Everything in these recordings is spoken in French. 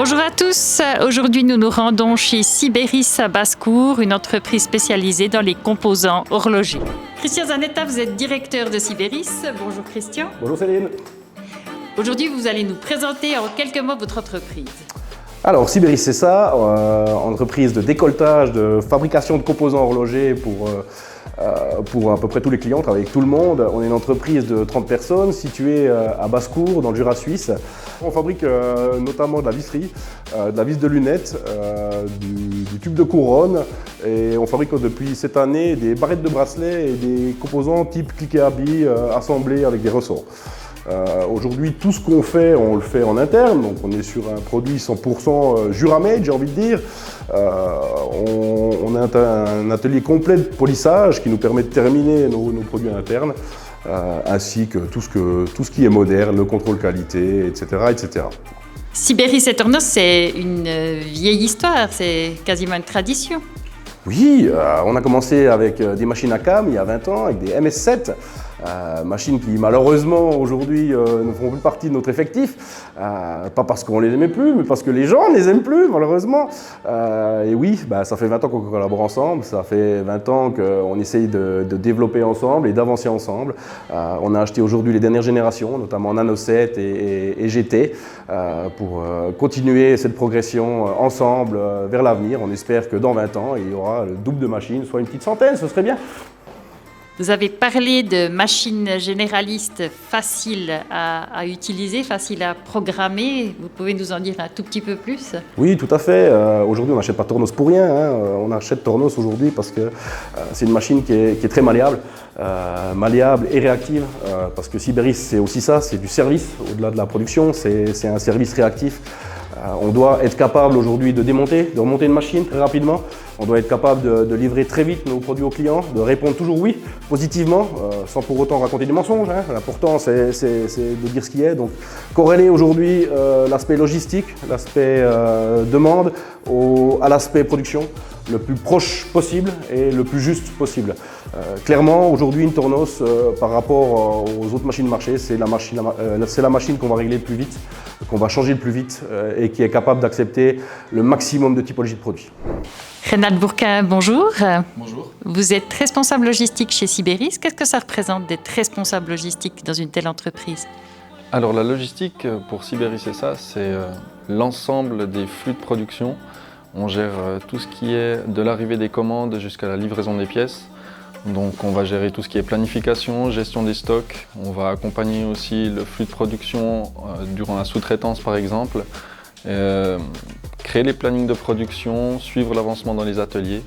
Bonjour à tous, aujourd'hui nous nous rendons chez Sibéris à Basse-Cour, une entreprise spécialisée dans les composants horlogers. Christian Zanetta, vous êtes directeur de Sibéris. Bonjour Christian. Bonjour Céline. Aujourd'hui vous allez nous présenter en quelques mots votre entreprise. Alors Sibéris c'est ça, entreprise de décolletage, de fabrication de composants horlogers pour à peu près tous les clients, on travaille avec tout le monde. On est une entreprise de 30 personnes située à Basse-Cour, dans le Jura suisse. On fabrique notamment de la visserie, de la vis de lunettes, du tube de couronne et on fabrique depuis cette année des barrettes de bracelets et des composants type cliquet à billes assemblés avec des ressorts. Aujourd'hui, tout ce qu'on fait, on le fait en interne, donc on est sur un produit 100% Jura-made, j'ai envie de dire. On a un atelier complet de polissage qui nous permet de terminer nos produits internes, ainsi que tout ce qui est moderne, le contrôle qualité, etc. etc. Sibéris et Tornos, c'est une vieille histoire, c'est quasiment une tradition. Oui, on a commencé avec des machines à cam il y a 20 ans, avec des MS7. Machines qui malheureusement aujourd'hui ne font plus partie de notre effectif, pas parce qu'on les aimait plus, mais parce que les gens ne les aiment plus malheureusement. Et oui, ça fait 20 ans qu'on collabore ensemble, ça fait 20 ans qu'on essaye de développer ensemble et d'avancer ensemble. On a acheté aujourd'hui les dernières générations, notamment Nano 7 et GT, pour continuer cette progression ensemble vers l'avenir. On espère que dans 20 ans, il y aura le double de machines, soit une petite centaine, ce serait bien. Vous avez parlé de machines généralistes faciles à utiliser, faciles à programmer. Vous pouvez nous en dire un tout petit peu plus? Oui, tout à fait. Aujourd'hui, on n'achète pas Tornos pour rien. On achète Tornos aujourd'hui parce que c'est une machine qui est très malléable, malléable et réactive. Parce que Sibéris, c'est aussi ça, c'est du service au-delà de la production. C'est un service réactif. On doit être capable aujourd'hui de remonter une machine très rapidement. On doit être capable de livrer très vite nos produits aux clients, de répondre toujours oui, positivement, sans pour autant raconter des mensonges. L'important, c'est de dire ce qui est. Donc, corréler aujourd'hui l'aspect logistique, l'aspect demande à l'aspect production, le plus proche possible et le plus juste possible. Clairement, aujourd'hui, une Tornos, par rapport aux autres machines de marché, c'est la machine qu'on va régler le plus vite, qu'on va changer le plus vite et qui est capable d'accepter le maximum de typologies de produits. Renate Bourquin, bonjour. Bonjour. Vous êtes responsable logistique chez Sibéris. Qu'est-ce que ça représente d'être responsable logistique dans une telle entreprise? Alors la logistique pour Sibéris c'est l'ensemble des flux de production. On gère tout ce qui est de l'arrivée des commandes jusqu'à la livraison des pièces. Donc on va gérer tout ce qui est planification, gestion des stocks. On va accompagner aussi le flux de production durant la sous-traitance par exemple. Créer les plannings de production, suivre l'avancement dans les ateliers,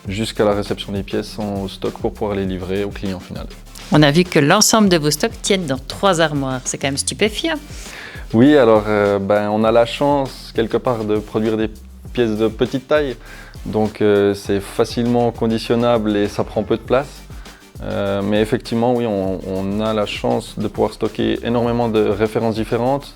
jusqu'à la réception des pièces en stock pour pouvoir les livrer au client final. On a vu que l'ensemble de vos stocks tiennent dans 3 armoires, c'est quand même stupéfiant. Oui, alors on a la chance quelque part de produire des pièces de petite taille, donc c'est facilement conditionnable et ça prend peu de place. Mais effectivement, oui, on a la chance de pouvoir stocker énormément de références différentes,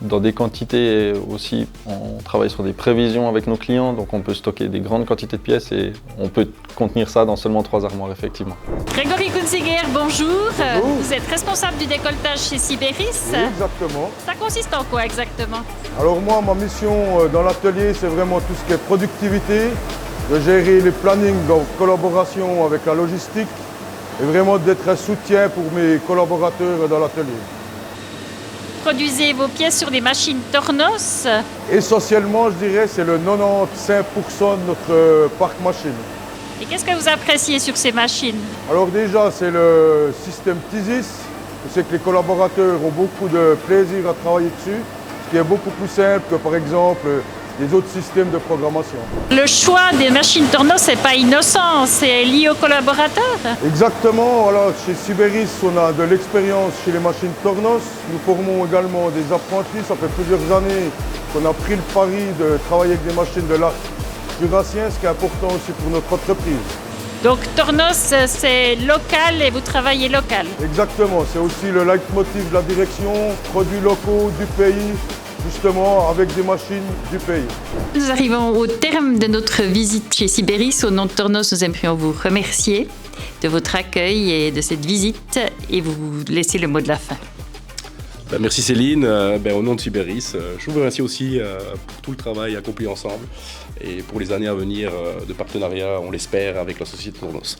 dans des quantités aussi. On travaille sur des prévisions avec nos clients, donc on peut stocker des grandes quantités de pièces et on peut contenir ça dans seulement 3 armoires, effectivement. Grégory Kunziger, bonjour. Bonjour. Vous êtes responsable du décolletage chez Sibéris. Oui, exactement. Ça consiste en quoi exactement? Alors moi, ma mission dans l'atelier, c'est vraiment tout ce qui est productivité, de gérer les plannings en collaboration avec la logistique, et vraiment d'être un soutien pour mes collaborateurs dans l'atelier. Produisez vos pièces sur des machines Tornos. Essentiellement, je dirais, c'est le 95% de notre parc machine. Et qu'est-ce que vous appréciez sur ces machines? Alors déjà, c'est le système TISIS. Je sais que les collaborateurs ont beaucoup de plaisir à travailler dessus, ce qui est beaucoup plus simple que par exemple les autres systèmes de programmation. Le choix des machines Tornos, c'est pas innocent, c'est lié aux collaborateurs. Exactement, voilà, chez Sibéris, on a de l'expérience chez les machines Tornos. Nous formons également des apprentis, ça fait plusieurs années qu'on a pris le pari de travailler avec des machines de l'arc jurassien, ce qui est important aussi pour notre entreprise. Donc Tornos, c'est local et vous travaillez local. Exactement, c'est aussi le leitmotiv de la direction, produits locaux du pays, justement avec des machines du pays. Nous arrivons au terme de notre visite chez Sibéris. Au nom de Tornos, nous aimerions vous remercier de votre accueil et de cette visite et vous laisser le mot de la fin. Merci Céline. Au nom de Siberis, je vous remercie aussi pour tout le travail accompli ensemble et pour les années à venir de partenariat, on l'espère, avec la société Tournos.